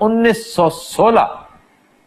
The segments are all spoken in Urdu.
1916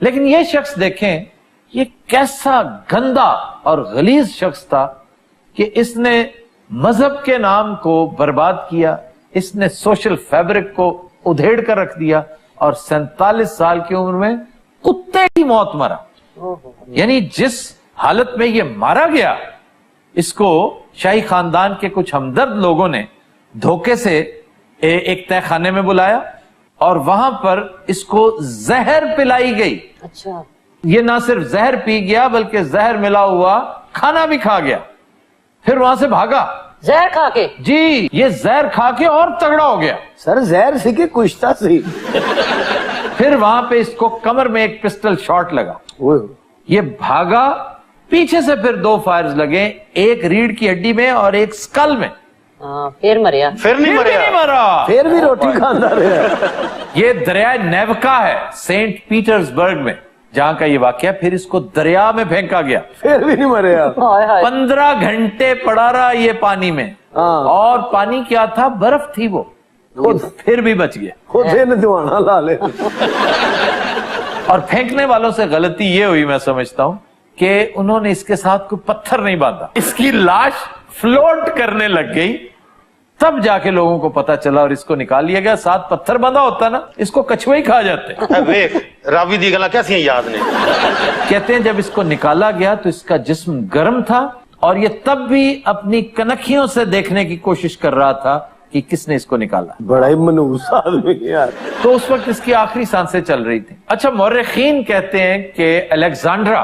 لیکن یہ شخص دیکھیں یہ کیسا گندا اور غلیظ شخص تھا کہ اس نے مذہب کے نام کو برباد کیا, اس نے سوشل فیبرک کو ادھیڑ کر رکھ دیا اور 47 سال کی عمر میں کتے کی موت مرا. یعنی جس حالت میں یہ مارا گیا اس کو شاہی خاندان کے کچھ ہمدرد لوگوں نے دھوکے سے ایک تہہ خانے میں بلایا اور وہاں پر اس کو زہر پلائی گئی. اچھا, یہ نہ صرف زہر پی گیا بلکہ زہر ملا ہوا کھانا بھی کھا گیا, پھر وہاں سے بھاگا. زہر کھا کے؟ جی, یہ زہر کھا کے اور تگڑا ہو گیا. سر زہر سی کہ کشتا سی. پھر وہاں پہ اس کو کمر میں ایک پسٹل شاٹ لگا, یہ بھاگا, پیچھے سے پھر 2 فائرز لگے, ایک ریڑھ کی ہڈی میں اور ایک سکل میں. پھر مریا؟ پھر نہیں مرا, پھر بھی روٹی کھانا رہا. یہ دریائے نیوکا ہے سینٹ پیٹرز برگ میں جہاں کا یہ واقعہ. پھر اس کو دریا میں پھینکا گیا, پھر بھی نہیں مریا. 15 گھنٹے پڑا رہا یہ پانی میں, اور پانی کیا تھا؟ برف تھی وہ, پھر بھی بچ گیا. خود دوانا لا لے. اور پھینکنے والوں سے غلطی یہ ہوئی میں سمجھتا ہوں کہ انہوں نے اس کے ساتھ کوئی پتھر نہیں باندھا, اس کی لاش فلوٹ کرنے لگ گئی, تب جا کے لوگوں کو پتا چلا اور اس کو نکال لیا گیا. ساتھ پتھر بندھا ہوتا نا اس کو کچھوے ہی کھا جاتے. راوی دی گلا کیسی یاد نے. کہتے ہیں جب اس کو نکالا گیا تو اس کا جسم گرم تھا اور یہ تب بھی اپنی کنکھیوں سے دیکھنے کی کوشش کر رہا تھا کہ کس نے اس کو نکالا. بڑا ہی منحوس آدمی یار. تو اس وقت اس کی آخری سانسیں چل رہی تھی. اچھا, مورخین کہتے ہیں کہ الیگزینڈرا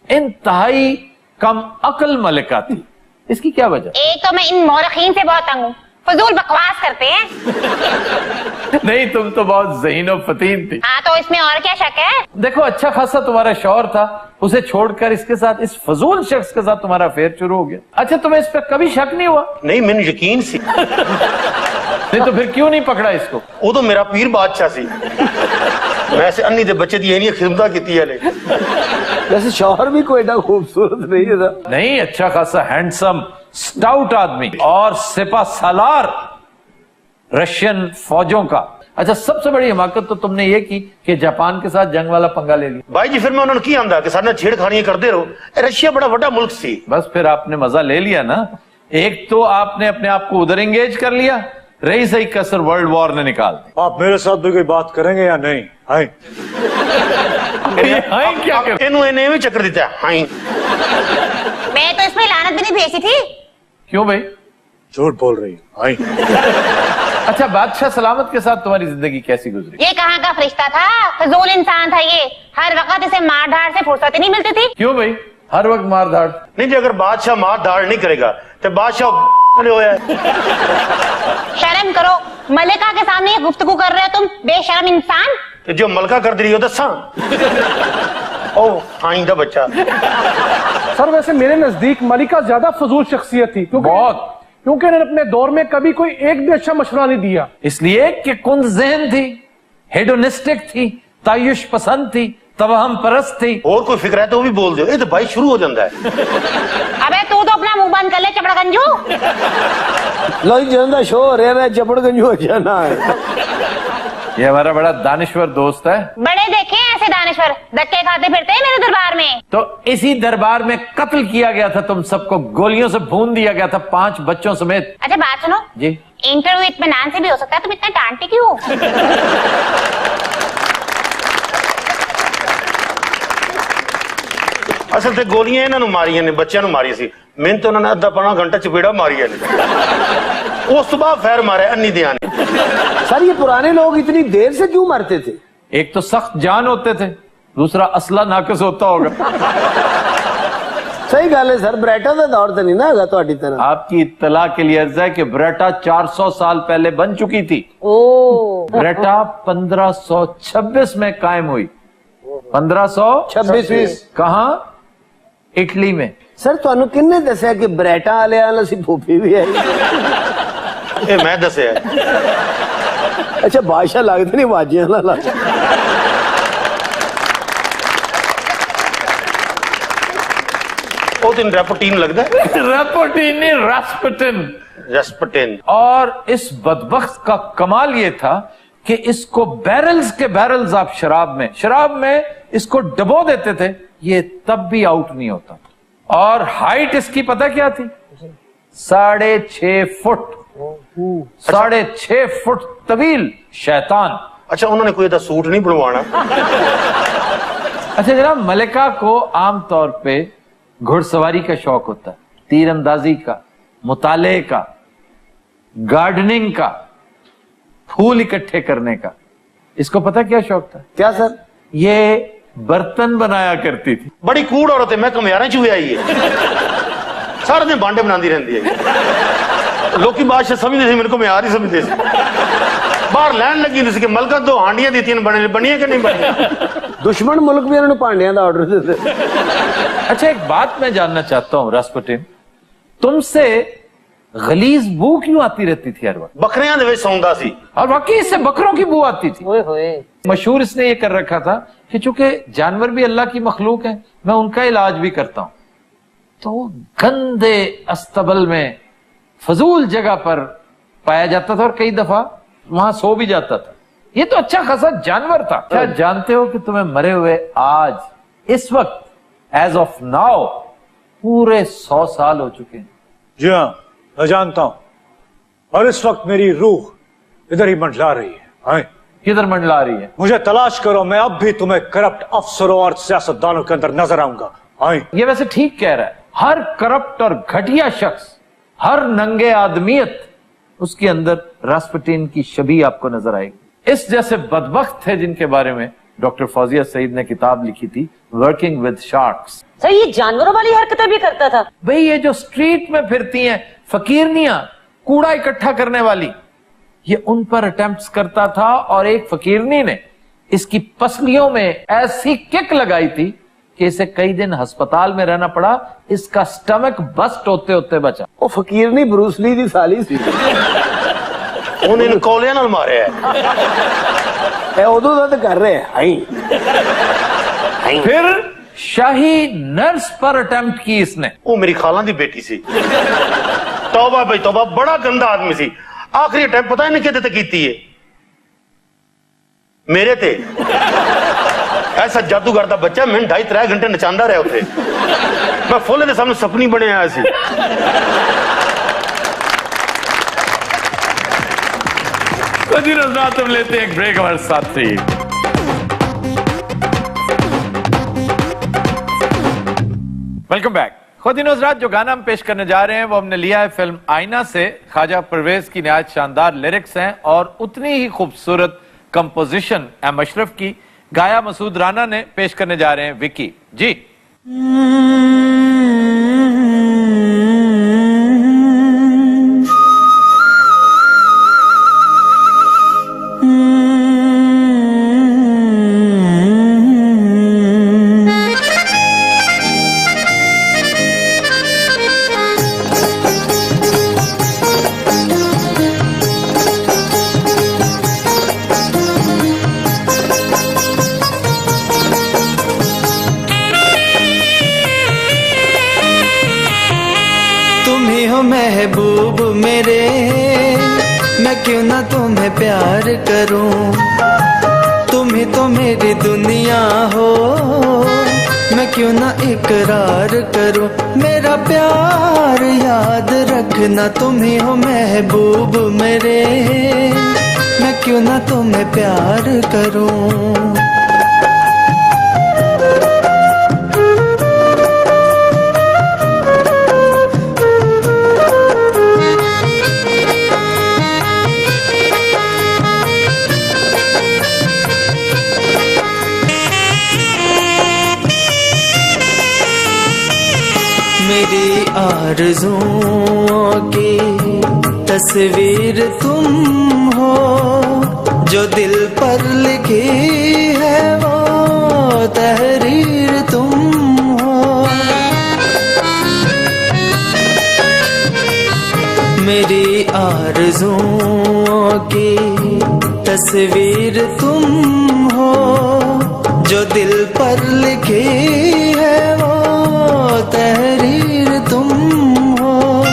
انتہائی کم عقل ملکہ تھی. اس کی کیا وجہ؟ ایک تو میں ان مورخین سے بہت تنگ ہوں, فضول بکواس کرتے ہیں. نہیں, تم تو بہت ذہین و فطین تھی. ہاں, تو اس میں اور کیا شک ہے؟ دیکھو اچھا خاصا تمہارا شوہر تھا, اسے چھوڑ کر اس کے ساتھ, اس فضول شخص کے ساتھ تمہارا افیئر شروع ہو گیا. اچھا, تمہیں اس پہ کبھی شک نہیں ہوا؟ نہیں, میں نے یقین سی. نہیں تو پھر کیوں نہیں پکڑا اس کو؟ وہ تو میرا پیر بادشاہ سی, میں سے انی دے بچے دی خدمت کی ہے. ویسے شوہر بھی کوئی ایڈا خوبصورت نہیں تھا. نہیں, اچھا خاصا ہینڈسم سٹاؤٹ آدمی اور سپہ سالار رشین فوجوں کا. اچھا, سب سے بڑی حماقت تو تم نے یہ کی کہ جاپان کے ساتھ جنگ والا پنگا لے لیا. بھائی جی, پھر میں انہوں نے کی آندا کہ سارے چھیڑ کھانیاں کرتے رہو. رشیا بڑا بڑا ملک سی. بس پھر آپ نے مزہ لے لیا نا. ایک تو آپ نے اپنے آپ کو ادھر انگیج کر لیا, رہی صحیح کسر ورلڈ وار نے نکال دی. آپ میرے ساتھ بھی کوئی بات کریں گے یا نہیں؟ کیا انہوں چکر دیتا ہے. میں تو اس میں لعنت بھی نہیں بھیجی تھی. کیوں بھائی؟ جھوٹ بول رہی ہے. اچھا, بادشاہ سلامت کے ساتھ تمہاری زندگی کیسی گزری؟ یہ کہاں کا فرشتہ تھا, فضول انسان تھا یہ. ہر وقت اسے مار دھاڑ سے فرصت ہی نہیں ملتی تھی. کیوں بھائی, ہر وقت مار دھاڑ؟ نہیں جی, اگر بادشاہ مار دھاڑ نہیں کرے گا تو بادشاہ ہوا ہے. شرم کرو, ملکہ کے سامنے یہ گفتگو کر رہے ہو تم, بے شرم انسان. جو ملکہ کر دی رہی ہو دساں. او آئندہ بچہ. سر ویسے میرے نزدیک ملکہ زیادہ فضول شخصیت تھی, بہت, کیونکہ انہوں نے اپنے دور میں کبھی کوئی ایک بھی اچھا مشورہ نہیں دیا. اس لیے کہ کند ذہن تھی, ہیڈونسٹک تھی, تعیش پسند تھی, توہم پرست تھی. اور کوئی فکر ہے تو وہ بھی بول دو. یہ تو بھائی شروع ہو جاتا ہے. ابے تو اپنا منہ بند کر لے چپڑ گنجو. لو جی, جندا شو ہو رہا ہے, چپڑ گنجو ہو جانا ہے. یہ ہمارا بڑا دانشور دوست ہے. بڑے دیکھے ایسے دانشور دھکے کھاتے پھرتے ہیں میرے دربار میں. تو اسی دربار میں قتل کیا گیا تھا, تم سب کو گولیوں سے بھون دیا گیا تھا, 5 بچوں سمیت. اچھا بات سنو جی, انٹرویو اطمینان سے بھی ہو سکتا ہے, تم اتنا ڈانٹے کیوں؟ اصل سے گولیاں انہوں نے ماری نے, بچیاں نو ماری سی. میں تو انہوں نے ادھا پونا گھنٹہ چپیڑا ماری ہے. اس تو بعد فیر مارے انی دیا نے. سر یہ پرانے لوگ اتنی دیر سے کیوں مرتے تھے؟ ایک تو سخت جان ہوتے تھے, دوسرا اسلحہ ناقص ہوتا ہوگا. صحیح گل ہے سر, بریٹا کا دور تو نہیں نا ہوگا تہاڈی طرح. آپ کی اطلاع کے لیے عرض ہے کہ بریٹا 400 سال پہلے بن چکی تھی. بریٹا 1526 میں قائم ہوئی. 1526 کہاں؟ اٹلی میں. سر تانوں کن نے دسیا کہ بریٹا والے والا سی پھوپھی بھی ہے؟ یہ میں دسیا. اچھا, بادشاہ لگتے نہیں باجیاں والا. وہ دن ریپوٹین لگتا ہے. ریپوٹین نہیں, راسپٹن. رسپٹین. اور اس بدبخت کا کمال یہ تھا کہ اس کو بیرلز کے بیرلز آپ شراب میں اس کو ڈبو دیتے تھے یہ تب بھی آؤٹ نہیں ہوتا تھا. اور ہائٹ اس کی پتہ کیا تھی؟ 6.5 فٹ. 6.5 فٹ طویل شیطان. اچھا انہوں نے کوئی ایسا سوٹ نہیں بنوانا؟ اچھا جناب، ملکہ کو عام طور پہ گھڑ سواری کا شوق ہوتا ہے، تیر اندازی کا، مطالعے کا، گارڈننگ کا، پھول اکٹھے کرنے کا. اس کو پتہ کیا شوق تھا؟ کیا سر؟ یہ برتن بنایا کرتی تھی. بڑی کوڑ عورت ہے، میں کمیارے چوئے آئی ہے، سارے دن بانڈے بنا دی رہتی ہے. لوگ کی بادشاہ سمجھتے تھے، میرے کو میار ہی سمجھتے تھے. باہر لین لگی تھی کہ ملکہ دو ہانڈیاں دیتی بنی کہ نہیں بنی. دشمن ملک بھی انہوں نے پانڈیاں دا آرڈر دیتے. اچھا ایک بات میں جاننا چاہتا ہوں راسپوٹین، تم سے غلیظ بو کیوں آتی رہتی تھی ہر وقت؟ بکریاں دے وچ سوندا سی. اور واقعی اس سے بکروں کی بو آتی تھی. ہوئے ہوئے مشہور اس نے یہ کر رکھا تھا کہ چونکہ جانور بھی اللہ کی مخلوق ہیں، میں ان کا علاج بھی کرتا ہوں. تو گندے استبل میں فضول جگہ پر پایا جاتا تھا اور کئی دفعہ وہاں سو بھی جاتا تھا. یہ تو اچھا خاصا جانور تھا. کیا جانتے ہو کہ تمہیں مرے ہوئے آج اس وقت ایز آف ناؤ پورے 100 سال ہو چکے ہیں؟ جی ہاں میں جانتا ہوں، اور اس وقت میری روح ادھر ہی منڈلا رہی ہے. کدھر منڈلا رہی ہے؟ مجھے تلاش کرو، میں اب بھی تمہیں کرپٹ افسروں اور سیاستدانوں کے اندر نظر آؤں گا. یہ ویسے ٹھیک کہہ رہا ہے. ہر کرپٹ اور گھٹیا شخص، ہر ننگے آدمیت، اس کے اندر راسپوٹین کی شبیہ آپ کو نظر آئے گی. اس جیسے بدبخت تھے جن کے بارے میں ڈاکٹر فوزیہ سعید نے کتاب لکھی تھی ورکنگ ود شارکس. سر یہ جانوروں والی حرکتیں بھی کرتا تھا. بھئی یہ جو سٹریٹ میں پھرتی ہیں فقیرنیاں، کوڑا اکٹھا کرنے والی، یہ ان پر اٹیمپٹس کرتا تھا. اور ایک فقیرنی نے اس کی پسلیوں میں ایسی کک لگائی تھی کہ اسے کئی دن ہسپتال میں رہنا پڑا. اس کا سٹمک بسٹ ہوتے ہوتے بچا. وہ فقیرنی بروسلی دی سالی سی. انہیں کولیاں نال ماریا ہے. اے ادو دا تے کر رہے ہیں. پھر شاہی نرس پر اٹیمپٹ کی اس نے. وہ میری خالہ دی بیٹی سی. توبہ بھائی توبہ، بڑا گندا آدمی سی. آخری اٹیمپٹ پتہ نہیں کہتے تے کیتی ہے میرے تے. ایسا جادوگر دا بچہ میں 2.5-3 گھنٹے نچاندا رہا اتنے. میں فولے دے سامنے سپنی بنے آیا سی. قدیر حضرات ہم لیتے ہیں ایک بریک ہمارے ساتھ سے. Welcome back. خواتین و حضرات، جو گانا ہم پیش کرنے جا رہے ہیں وہ ہم نے لیا ہے فلم آئینہ سے. خواجہ پرویز کی نہایت شاندار لیرکس ہیں اور اتنی ہی خوبصورت کمپوزیشن ایم اشرف کی. گایا مسعود رانا نے. پیش کرنے جا رہے ہیں وکی جی. محبوب میرے، میں کیوں نہ تمہیں پیار کروں. تم ہی تو میری دنیا ہو، میں کیوں نہ اقرار کروں. میرا پیار یاد رکھنا، تم ہی ہو محبوب میرے، میں کیوں نہ تمہیں پیار کروں. میری آرزوؤں کی تصویر تم ہو، جو دل پر لکھی ہے وہ تحریر تم ہو. میری آرزوؤں کی تصویر تم ہو، جو دل پر لکھی ہے وہ تحریر تم ہو.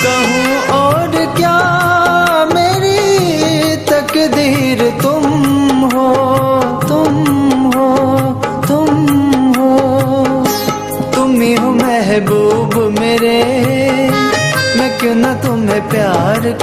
کہوں اور کیا، میری تقدیر تم ہو، تم ہو،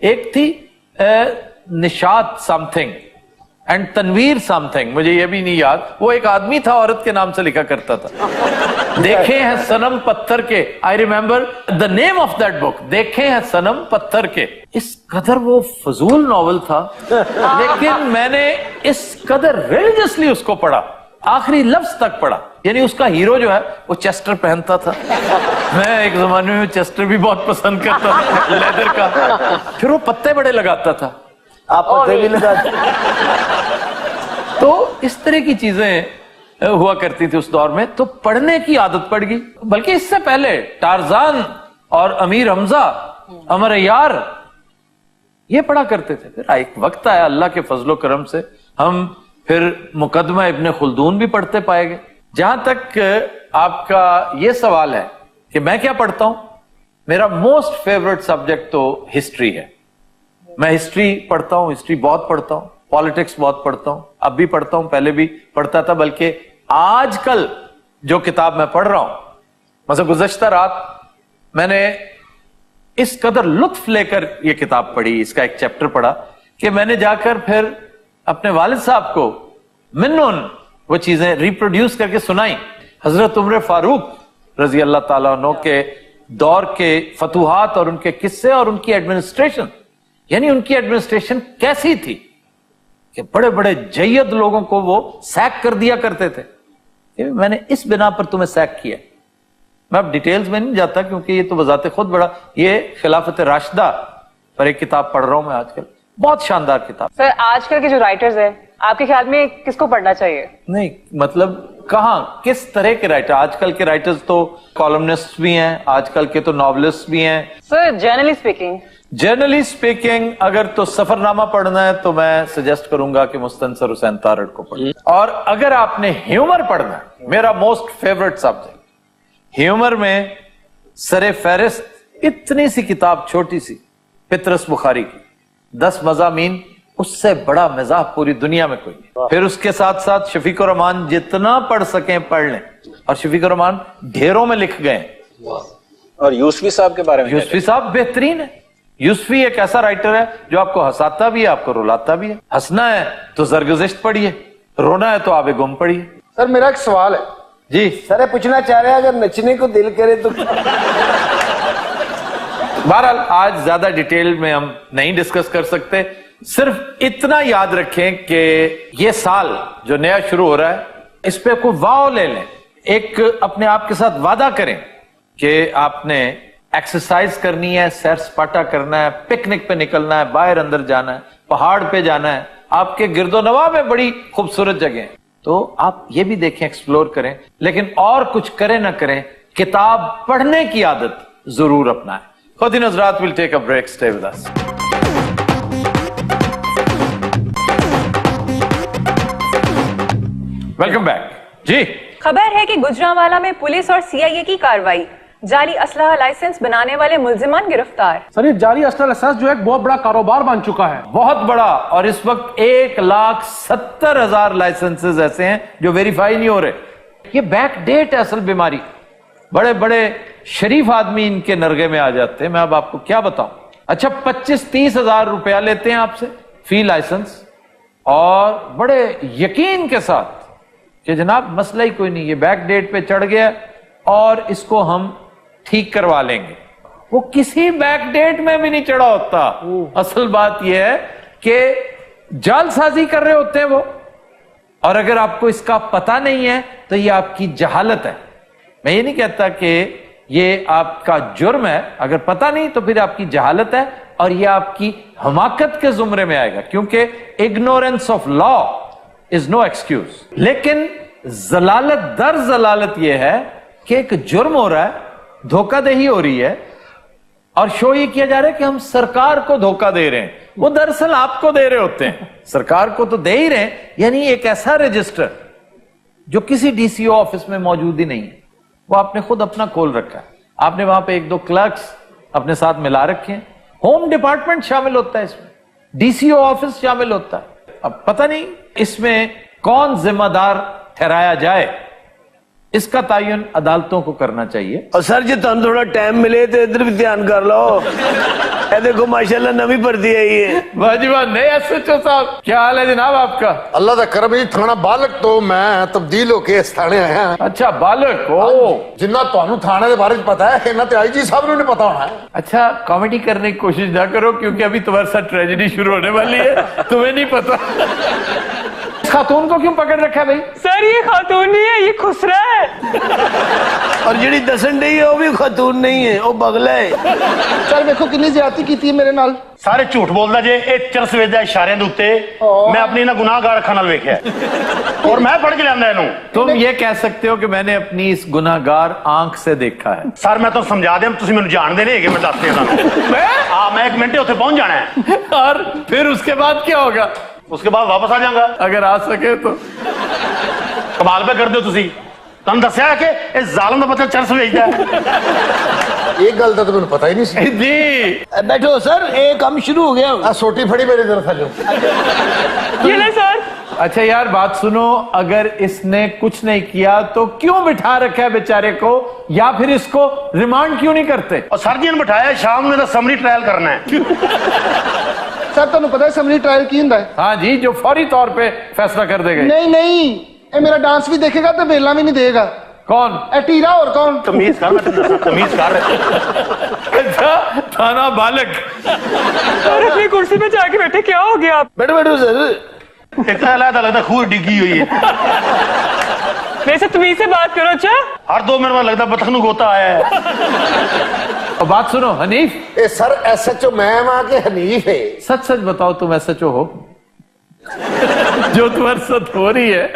ایک تھی نشاط سمتھنگ اینڈ تنویر سمتھنگ, مجھے یہ بھی نہیں یاد, وہ ایک آدمی تھا عورت کے نام سے لکھا کرتا تھا. دیکھے ہیں صنم پتھر کے, I remember the name of that book, دیکھے ہیں صنم پتھر کے. اس قدر وہ فضول ناول تھا, لیکن میں نے اس قدر ریلیجسلی اس کو پڑھا, آخری لفظ تک پڑھا. یعنی اس کا ہیرو جو ہے وہ چیسٹر پہنتا تھا, میں ایک زمانے میں چیسٹر بھی بہت پسند کرتا تھا, لیدر کا. پھر وہ پتے بڑے لگاتا تھا, آپ پتے بھی لگاتے. تو اس طرح کی چیزیں ہوا کرتی تھی اس دور میں, تو پڑھنے کی عادت پڑ گئی. بلکہ اس سے پہلے ٹارزان اور امیر حمزہ, امر یار, یہ پڑھا کرتے تھے. پھر ایک وقت آیا اللہ کے فضل و کرم سے ہم پھر مقدمہ ابن خلدون بھی پڑھتے پائے گئے. جہاں تک آپ کا یہ سوال ہے کہ میں کیا پڑھتا ہوں, میرا موسٹ فیوریٹ سبجیکٹ تو ہسٹری ہے. میں ہسٹری پڑھتا ہوں, ہسٹری بہت پڑھتا ہوں, پالیٹکس بہت پڑھتا ہوں, اب بھی پڑھتا ہوں, پہلے بھی پڑھتا تھا. بلکہ آج کل جو کتاب میں پڑھ رہا ہوں, مثلا گزشتہ رات میں نے اس قدر لطف لے کر یہ کتاب پڑھی, اس کا ایک چیپٹر پڑھا کہ میں نے جا کر پھر اپنے والد صاحب کو منون وہ چیزیں ریپروڈیوس کر کے سنائی. حضرت عمر فاروق رضی اللہ تعالیٰ عنہ کے دور کے فتوحات اور ان کے قصے اور ان کی ایڈمنسٹریشن, یعنی ان کی ایڈمنسٹریشن کیسی تھی کہ بڑے بڑے جید لوگوں کو وہ سیک کر دیا کرتے تھے. میں نے اس بنا پر تمہیں سیک کیا. میں اب ڈیٹیلز میں نہیں جاتا کیونکہ یہ تو بذات خود بڑا, یہ خلافت راشدہ پر ایک کتاب پڑھ رہا ہوں میں آج کل, بہت شاندار کتاب. سر آج کل کے جو رائٹرز ہیں آپ کے خیال میں کس کو پڑھنا چاہیے؟ نہیں مطلب کہاں کس طرح کے رائٹر؟ آج کل کے رائٹرز تو کالمنسٹ بھی ہیں, آج کل کے تو ناولسٹ بھی ہیں. سر جرنلی اسپیکنگ, جنرلی اسپیکنگ اگر تو سفر نامہ پڑھنا ہے تو میں سجیسٹ کروں گا کہ مستنصر حسین تارڑ کو پڑھیں. اور اگر آپ نے ہیومر پڑھنا ہے, میرا موسٹ فیوریٹ سبجیکٹ ہیومر میں سر فہرست اتنی سی کتاب چھوٹی سی پطرس بخاری کی 10 مضامین, اس سے بڑا مزاح پوری دنیا میں کوئی نہیں. پھر اس کے ساتھ ساتھ شفیق الرحمان جتنا پڑھ سکیں پڑھ لیں, اور شفیق الرحمان ڈھیروں میں لکھ گئے. اور یوسفی صاحب کے بارے میں, یوسفی صاحب بہترین ہے. یوسفی ایک ایسا رائٹر ہے جو آپ کو ہنساتا بھی ہے, آپ کو رلاتا بھی ہے. ہنسنا ہے تو زرگزشت پڑھیے, رونا ہے تو آب گم پڑھیے. سر میرا ایک سوال ہے. جی سر پوچھنا چاہ رہے ہیں اگر نچنے کو دل کرے تو؟ بہرحال آج زیادہ ڈیٹیل میں ہم نہیں ڈسکس کر سکتے. صرف اتنا یاد رکھیں کہ یہ سال جو نیا شروع ہو رہا ہے اس پہ کوئی واو لے لیں, ایک اپنے آپ کے ساتھ وعدہ کریں کہ آپ نے ایکسرسائز کرنی ہے, سیر سپاٹا کرنا ہے, پکنک پہ نکلنا ہے, باہر اندر جانا ہے, پہاڑ پہ جانا ہے. آپ کے گرد و نواح میں بڑی خوبصورت جگہ ہیں, تو آپ یہ بھی دیکھیں, ایکسپلور کریں. لیکن اور کچھ کریں نہ کریں, کتاب پڑھنے کی عادت ضرور اپنائیں. خواتین حضرات, we'll take a break, stay with us. Welcome back. جی خبر ہے کہ گجرانوالہ میں پولیس اور CIA کی کارروائی, جعلی اسلحہ لائسنس بنانے والے ملزمان گرفتار. سر یہ جعلی اسلحہ لائسنس جو ہے ایک بہت بڑا کاروبار بن چکا ہے, بہت بڑا. اور اس وقت 1,70,000 لائسنسز ایسے ہیں جو ویریفائی نہیں ہو رہے. یہ بیک ڈیٹ ہے اصل بیماری. بڑے بڑے شریف آدمی ان کے نرغے میں آ جاتے ہیں. میں اب آپ کو کیا بتاؤں. اچھا 25-30 ہزار روپیہ لیتے ہیں آپ سے فی لائسنس, اور بڑے یقین کے ساتھ کہ جناب مسئلہ ہی کوئی نہیں, یہ بیک ڈیٹ پہ چڑھ گیا اور اس کو ہم ٹھیک کروا لیں گے. وہ کسی بیک ڈیٹ میں بھی نہیں چڑھا ہوتا. اصل بات یہ ہے کہ جعل سازی کر رہے ہوتے ہیں وہ, اور اگر آپ کو اس کا پتہ نہیں ہے تو یہ آپ کی جہالت ہے. میں یہ نہیں کہتا کہ یہ آپ کا جرم ہے, اگر پتہ نہیں تو پھر آپ کی جہالت ہے, اور یہ آپ کی حماقت کے زمرے میں آئے گا, کیونکہ ignorance of law is no excuse. لیکن ضلالت در ضلالت یہ ہے کہ ایک جرم ہو رہا ہے, دھوکہ دہی ہو رہی ہے, اور شو یہ کیا جا رہا ہے کہ ہم سرکار کو دھوکہ دے رہے ہیں. وہ دراصل آپ کو دے رہے ہوتے ہیں, سرکار کو تو دے ہی رہے ہیں. یعنی ایک ایسا رجسٹر جو کسی DCO آفس میں موجود ہی نہیں ہے, وہ آپ نے خود اپنا کھول رکھا ہے. آپ نے وہاں پہ 1-2 کلرکس اپنے ساتھ ملا رکھے ہیں. ہوم ڈپارٹمنٹ شامل ہوتا ہے اس میں, DCO آفس شامل ہوتا ہے. اب پتہ نہیں اس میں کون ذمہ دار ٹھہرایا جائے, اس کا تعین عدالتوں کو کرنا چاہیے. اور سر جی تم تھوڑا ٹائم ملے تو ادھر بھی دھیان کر لو. دیکھو ماشاءاللہ نوی پڑتی ہے یہ واجبہ نئے SHO صاحب، کیا حال ہے جناب آپ کا؟ اللہ کا کرم جی تھانہ بالک تو میں تبدیل ہو کے اس تھانے آیا ہاں اچھا بالک ہو، جنہ تانوں تھانے دے بارے پتا ہے انہاں تے آئی جی صاحب نوں نہیں پتا ہونا ہے۔ اچھا کامیڈی کرنے کی کوشش نہ کرو کیونکہ ابھی تمہارے ساتھ ٹریجڈی شروع ہونے والی ہے، تمہیں نہیں پتا۔ اس خاتون کو کیوں پکڑ رکھا ہے بھائی؟ سر یہ خاتون نہیں ہے، یہ خسرا ہے۔ اور جڑی دسن ڈئی ہے وہ بھی خاتون نہیں ہے، وہ بغلا ہے۔ سر دیکھو کنی زیادتی کی میرے نال۔ سارے جھوٹ بولدا جے، اے چرس ویچدا اشاریاں دے اوتے، میں اپنی نہ گناہ گار اکھاں نال ویکھیا اور میں پڑھ کے لاندا اینوں۔ تم یہ کہہ سکتے ہو کہ میں نے اپنی اس گناہ گار آنکھ سے دیکھا ہے۔ سر میں تو سمجھا دیں، تسی مینوں جان دے نہیں کہ میں دس دیاں ہاں میں 1 منٹ اوتھے پہنچ جانا ہے اور پھر اس کے بعد کیا ہوگا؟ اس کے بعد واپس آ جاؤں گا اگر آ سکے تو۔ کمال پہ کر دو تسی، تم دسیا کہ اس ظالم دا بچہ چرس ویچدا ہے۔ ایک گل دا تو مینوں پتہ ہی نہیں سی۔ جی بیٹھو سر، ایک کام شروع ہو گیا۔ آ سوٹی پھڑی میرے ذرا تھا جو یہ لے سر۔ اچھا یار بات سنو، اگر اس نے کچھ نہیں کیا تو کیوں بٹھا رکھا ہے بیچارے کو، یا پھر اس کو ریمانڈ کیوں نہیں کرتے؟ اور سر جی نے بٹھایا شام میں تو سمری ٹرائل کرنا ہے۔ سر تمہیں پتا ہے اسمبلی ٹرائل کی ہوندا ہے؟ ہاں جی، جو فوری طور پہ فیصلہ کر دے گا۔ نہیں اے میرا ڈانس بھی دیکھے گا تو ویلا بھی نہیں دے گا۔ کون؟ اے ٹیرا اور کون؟ تمیز کر، میں تمہیں دسا تمیز کر۔ اچھا تھانہ بالک۔ سر اپنی کرسی پہ جا کے بیٹھے، کیا ہو گیا آپ؟ بیٹھو سر۔ اتنا علیحدہ لگتا خور ڈگی ہوئی ہے۔ ویسے تمیز سے بات کرو۔ اچھا ہر 2 منٹ میں لگتا بطخ نو گوتا آیا ہے۔ اور بات سنو حنیف، اے سر SHO میں ماں کے حنیف ہے۔ سچ سچ بتاؤ تم SHO ہو؟ جو تمہارے ساتھ ہو رہی ہے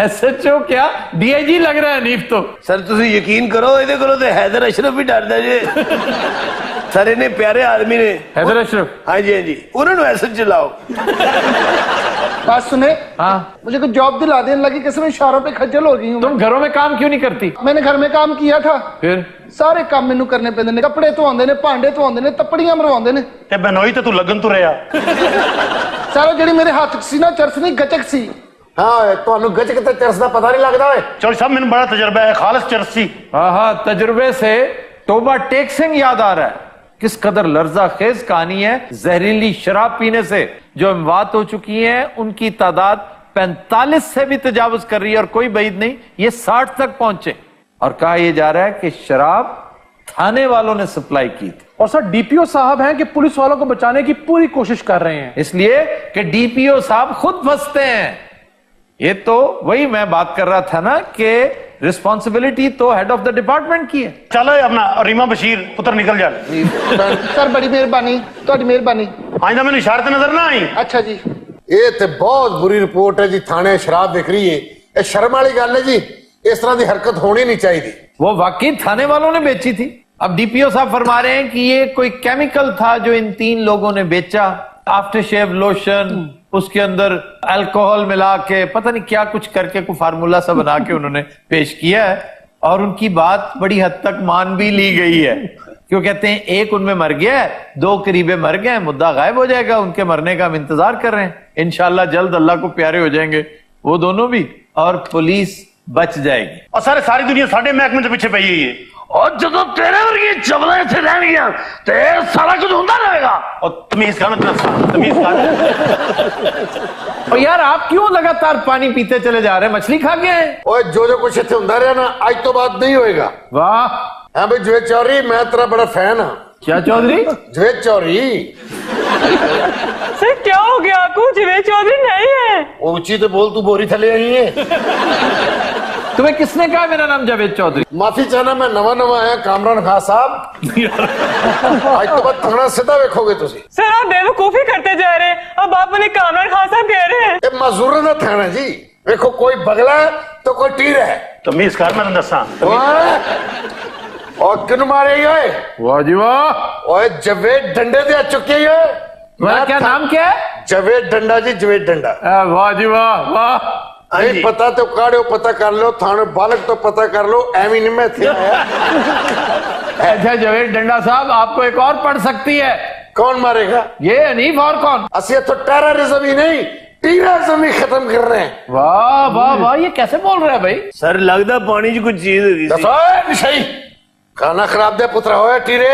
SHO کیا DIG لگ رہا ہے حنیف تو۔ سر تسی یقین کرو، یہ کرو تو حیدر اشرف بھی ڈردا جی۔ سر انہیں پیارے آدمی نے، حیدر اشرف؟ ہاں جی انہوں نے ایسے چلاؤ۔ بات سنے، ہاں مجھے کوئی جاب دلا دے، اللہ کی قسم اشاروں پہ کھجل ہو گئی ہوں۔ تم گھروں میں کام کیوں نہیں کرتی؟ میں نے گھر میں کام کیا تھا، پھر سارے کام مینوں کرنے پیندے نے، کپڑے دھوندے نے، بھانڈے دھوندے نے، تپڑیاں مرواندے نے۔ تے بنوئی تے تو لگن تو رہیا۔ سارا جڑی میرے ہاتھ سی نا چرس نہیں گچک سی۔ ہاں تانوں گچک تے چرس دا پتہ نہیں لگدا اوئے۔ چل صاحب مینوں بڑا تجربہ ہے، خالص چرس سی۔ ہاں تجربے سے توبہ ٹیک سنگھ یاد آ رہا ہے۔ کس قدر لرزہ خیز کہانی ہے، زہریلی شراب پینے سے جو اموات ہو چکی ہیں ان کی تعداد 45 سے بھی تجاوز کر رہی ہے، اور کوئی بعید نہیں یہ 60 تک پہنچے۔ اور کہا یہ جا رہا ہے کہ شراب تھانے والوں نے سپلائی کی تھی، اور سر DPO صاحب ہیں کہ پولیس والوں کو بچانے کی پوری کوشش کر رہے ہیں، اس لیے کہ DPO صاحب خود پھنستے ہیں۔ یہ تو وہی میں بات کر رہا تھا نا کہ ریسپانسبلٹی تو ہیڈ آف دا ڈپارٹمنٹ کی ہے۔ چلو اپنا ریما بشیر پتر نکل جا۔ سر بڑی مہربانی، تہاڈی مہربانی۔ آئندہ مینوں اشارت نظر نہ آئی۔ اچھا جی۔ یہ تے بہت بری رپورٹ ہے جی، تھانے شراب وک رہی ہے، یہ شرم والی گل ہے جی، اس طرح دی حرکت ہونی نہیں چاہیے۔ وہ واقعی تھانے والوں نے بیچی تھی۔ اب DPO صاحب فرما رہے ہیں کہ یہ کوئی کیمیکل تھا جو ان 3 لوگوں نے بیچا، آفٹر شیو لوشن، اس کے اندر الکوہل ملا کے پتہ نہیں کیا کچھ کر کے کوئی فارمولا سا بنا کے انہوں نے پیش کیا ہے، اور ان کی بات بڑی حد تک مان بھی لی گئی ہے۔ کیوں کہتے ہیں 1 ان میں مر گیا ہے، 2 قریبے مر گئے ہیں، مدعا غائب ہو جائے گا، ان کے مرنے کا ہم انتظار کر رہے ہیں، انشاءاللہ جلد اللہ کو پیارے ہو جائیں گے وہ دونوں بھی، اور پولیس بچ جائے گی۔ اور ساری دنیا ساڈے محکمے کے پیچھے پئی ہوئی ہے۔ اور جدو تیرے ورگی چبلے اتنے رہن گیا تے سارا کچھ ہوندا رہے گا۔ اور تمیز کر، تمیز کر۔ اور یار آپ کیوں لگاتار پانی پیتے چلے جا رہے ہیں؟ مچھلی کھا کے ہیں؟ اوے جو کچھ اتنے ہوندا رہا نا اج تو بعد نہیں ہوئے گا۔ واہ، ہاں بھائی جوید چودھری، میں تیرا بڑا فین ہاں۔ کیا چودھری؟ جوید چودھری۔ سر کیا ہو گیا آپ کو؟ جوید چودھری نہیں ہے۔ اونچی تو بول، تو بوری تھلے آئی ہے۔ تمہیں کس نے کہا میرا نام جاوید چودھری؟ معافی چاہنا، میں نواں آیا کامران خان صاحب۔ آج تو بعد تھانہ سیدھا ویکھو گے تسی۔ سر آپ بے وقوفی کرتے جا رہے ہیں، اب آپ انہیں کامران خان صاحب کہہ رہے ہیں۔ اے معذور نہ تھانا جی، ویکھو کوئی بگلا ہے تو کوئی ٹیر ہے۔ تمیز کر، میں دساں۔ اور کن مارے ہوئے؟ واہ جی واہ، اوے جوید ڈنڈے دے چکے ہوئے۔ تمہارا کیا نام کیا ہے؟ جوید ڈنڈا جی، جوید ڈنڈا۔ واہ جی واہ واہ، نہیں پتا تو کاڑیو پتا کر لو، تھانے بالک تو پتا کر لو، ایویں نہیں میں تھے آیا۔ اچھا جوید ڈنڈا صاحب، آپ کو ایک اور پڑھ سکتی ہے۔ کون مارے گا؟ یہ حنیف اور کون؟ اسی تو ٹیررزم ہی نہیں، ٹیررزم ہی ختم کر رہے ہیں۔ واہ واہ واہ، یہ کیسے بول رہا ہے بھائی؟ سر لگتا پانی چ کچھ چیز ہوگی۔ دسو نشئی کھانا خراب دے پترا ہوئے ٹیرے،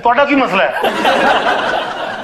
ਤੁਹਾਡਾ ਕੀ ਮਸਲਾ ਹੈ?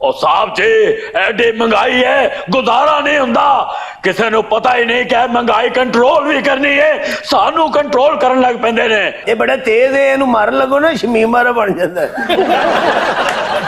ਉਹ ਸਾਹਿਬ ਜੀ ਐਡੀ ਮਹਿੰਗਾਈ ਹੈ ਗੁਜ਼ਾਰਾ ਨਹੀਂ ਹੁੰਦਾ। ਕਿਸੇ ਨੂੰ ਪਤਾ ਹੀ ਨਹੀਂ ਕਿ ਮਹਿੰਗਾਈ ਕੰਟਰੋਲ ਵੀ ਕਰਨੀ ਹੈ, ਸਾਨੂੰ ਕੰਟਰੋਲ ਕਰਨ ਲੱਗ ਪੈਂਦੇ ਨੇ। ਇਹ ਬੜਾ ਤੇਜ਼ ਹੈ, ਇਹਨੂੰ ਮਾਰਨ ਲੱਗੋ ਨਾ ਸ਼ਮੀਮ ਮਾਰਾ ਬਣ ਜਾਂਦਾ ਹੈ।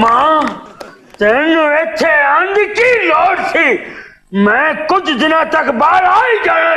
ਮਾਂ ਤੈਨੂੰ ਇੱਥੇ ਆਂਦੀ ਕੀ ਲੋੜ ਸੀ? ਮੈਂ ਕੁਝ ਦਿਨਾਂ ਤੱਕ ਬਾਹਰ ਆ ਹੀ ਜਾਣਾ।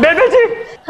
ਬੇਬੇ ਜੀ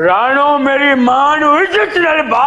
ਰਾਣੋ ਮੇਰੀ ਮਾਂ ਨੂੰ ਇੱਜ਼ਤ ਨਾਲ ਬਾ।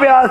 ਪਿਆਸ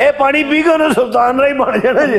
ਇਹ ਪਾਣੀ ਪੀ ਕੇ ਉਹਨੂੰ ਸੁਲਤਾਨ ਰਾਈ ਬਣ ਜਾਣਾ ਜੀ।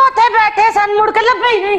ਉੱਥੇ ਬੈਠੇ ਸਨ ਮੁੜ ਕੇ ਲੱਭੇ ਹੀ ਨਹੀਂ।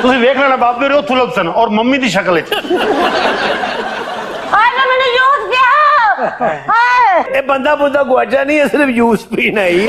ਤੁਸੀਂ ਵੇਖ ਲੈਣਾ ਬਾਪ ਮੇਰੇ ਉੱਥੋਂ ਲੱਭ ਸਨ ਔਰ ਮੰਮੀ ਦੀ ਸ਼ਕਲ ਵਿੱਚ। ਹਾਏ ਮੈਨੂੰ ਯੂਜ਼ ਗਿਆ। ਹਾਏ ਇਹ ਬੰਦਾ ਬੁੱਧਾ ਗੁਆਚਾ ਨਹੀਂ, ਇਹ ਸਿਰਫ ਜੂਸ ਪੀਣਾ ਹੀ।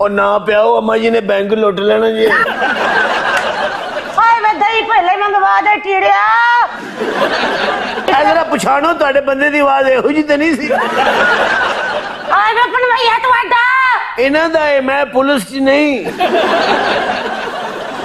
ਉਹ ਨਾ ਪਿਆਓ, ਅੰਮਾ ਜੀ ਨੇ ਬੈਂਕ ਲੁੱਟ ਲੈਣਾ ਜੀ। ਹਾਏ ਮੈਂ ਦਹੀਂ ਪਹਿਲੇ ਮੰਗਵਾ ਦੇ ਟੀੜਿਆ। ਇਹ ਜਰਾ ਪਛਾਣੋ ਤੁਹਾਡੇ ਬੰਦੇ ਦੀ ਆਵਾਜ਼ ਇਹੋ ਜਿਹੀ ਤੇ ਨਹੀਂ ਸੀ। ਹਾਏ ਮੈਂ ਪਣਵਈਆ ਤੁਹਾਡਾ। ਇਹਨਾਂ ਦਾ ਹੈ, ਮੈਂ ਪੁਲਿਸ 'ਚ ਨਹੀਂ।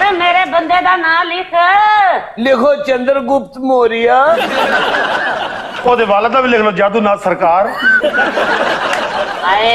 ਤੇ ਮੇਰੇ ਬੰਦੇ ਦਾ ਨਾਂ ਲਿਖ। ਲਿਖੋ ਚੰਦਰਗੁਪਤ ਮੌਰੀਆ। ਉਹਦੇ ਵਾਲਦ ਦਾ ਵੀ ਲਿਖ ਲਓ ਜਾਦੂ ਨਾਥ ਸਰਕਾਰ। ਹਾਏ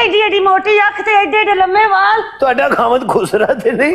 ਐਡੀ ਐਡੀ ਮੋਟੀ ਅੱਖ ਤੇ ਐਡੇ ਐਡੇ ਲੰਮੇ ਵਾਲ। ਤੁਹਾਡਾ ਖਾਮਦ ਖੁਸਰਾ ਤੇ ਨਹੀਂ।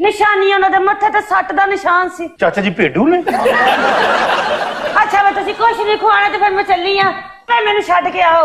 ਨਿਸ਼ਾਨੀ ਉਹਨਾਂ ਦੇ ਮੱਥੇ ਤੇ ਸੱਟ ਦਾ ਨਿਸ਼ਾਨ ਸੀ। ਚਾਚਾ ਜੀ ਭੇਡੂ ਨੇ। ਅੱਛਾ ਮੈਂ ਤੁਸੀਂ ਕੁਛ ਨਹੀਂ ਖਵਾਣਾ ਤੇ ਫਿਰ ਮੈਂ ਚੱਲੀ ਆ। ਤੇ ਮੈਨੂੰ ਛੱਡ ਕੇ ਆਓ।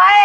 ਆਏ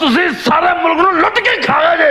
ਤੁਸੀਂ ਸਾਰੇ ਮੁਲਕ ਨੂੰ ਲੁੱਟ ਕੇ ਖਾਇਆ ਜੇ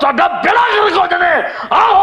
ਤੁਹਾਡਾ ਬੇੜਾ ਗਰਕ ਹੋ ਜਾਣੇ। ਆਓ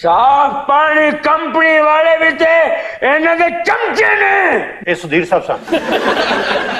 ਸਾਫ ਪਾਣੀ ਕੰਪਨੀ ਵਾਲੇ ਵੀ ਤੇ ਇਹਨਾਂ ਦੇ ਚਮਚੇ ਨੇ। ਇਹ ਸੁਧੀਰ ਸਾਹਿਬ ਸਨ।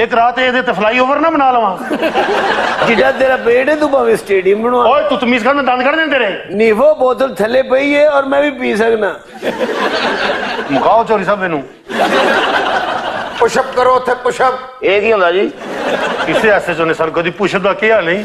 ਇੱਕ ਰਾਤ ਇਹਦੇ ਤੇ ਫਲਾਈ ਓਵਰ ਨਾ ਬਣਾ ਲਵਾਂ। ਜਿੱਡਾ ਤੇਰਾ ਪੇਟ ਹੈ ਤੂੰ ਭਾਵੇਂ ਸਟੇਡੀਅਮ ਬਣਵਾ। ਓਏ ਤੂੰ ਤਮੀਜ਼ ਕਰ, ਮੈਂ ਦੰਦ ਕੱਢ ਦੇਣ ਤੇਰੇ। ਨੀਵੋ ਬੋਤਲ ਥੱਲੇ ਪਈ ਹੈ ਔਰ ਮੈਂ ਵੀ ਪੀ ਸਕਣਾ। ਮੁਕਾਓ ਚੋਰੀ ਸਾਹਿਬ ਇਹਨੂੰ। ਪੁਸ਼ਅਪ ਕਰੋ ਉੱਥੇ ਪੁਸ਼ਅਪ। ਇਹ ਕੀ ਹੁੰਦਾ ਜੀ? ਕਿਸੇ ਐਸਐਚਓ ਨੇ ਸਰ ਕਦੀ ਪੁੱਛ ਦਾ ਕਿਹਾ ਨਹੀਂ।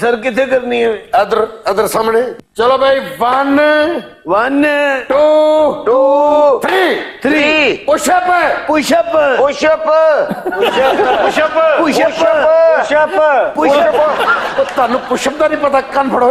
ਸਰ ਕਿੱਥੇ ਕਰਨੀ ਹੈ? ਇਧਰ ਸਾਹਮਣੇ। ਚਲੋ ਭਾਈ 1 1 2 2 3 push-up push-up push-up push-up push-up push-up. ਤੁਹਾਨੂੰ ਪੁਸ਼ਅਪ ਦਾ ਨਹੀਂ ਪਤਾ, ਕੰਨ ਫੜੋ।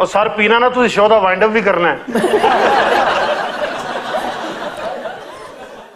ਉਹ ਸਰ ਪੀਣਾ ਨਾ ਤੁਸੀਂ ਸ਼ੋਅ ਦਾ ਵਾਈਂਡ ਅਪ ਵੀ ਕਰਨਾ ਹੈ।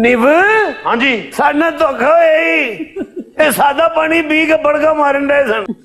ਨਿਵ ਹਾਂਜੀ ਸਾਡੇ ਨਾਲ ਧੋਖਾ ਹੋਇਆ ਹੀ। ਇਹ ਸਾਦਾ ਪਾਣੀ ਪੀ ਕੇ ਬੜਗਾ ਮਾਰਨ ਦੇ ਸਨ।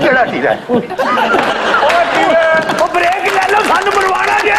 ਕਿਹੜਾ ਟੀਰਾ ਹੈ? ਉਹ ਬ੍ਰੇਕ ਲੈ ਲਓ, ਸਾਨੂੰ ਮਰਵਾਣਾ ਜੇ।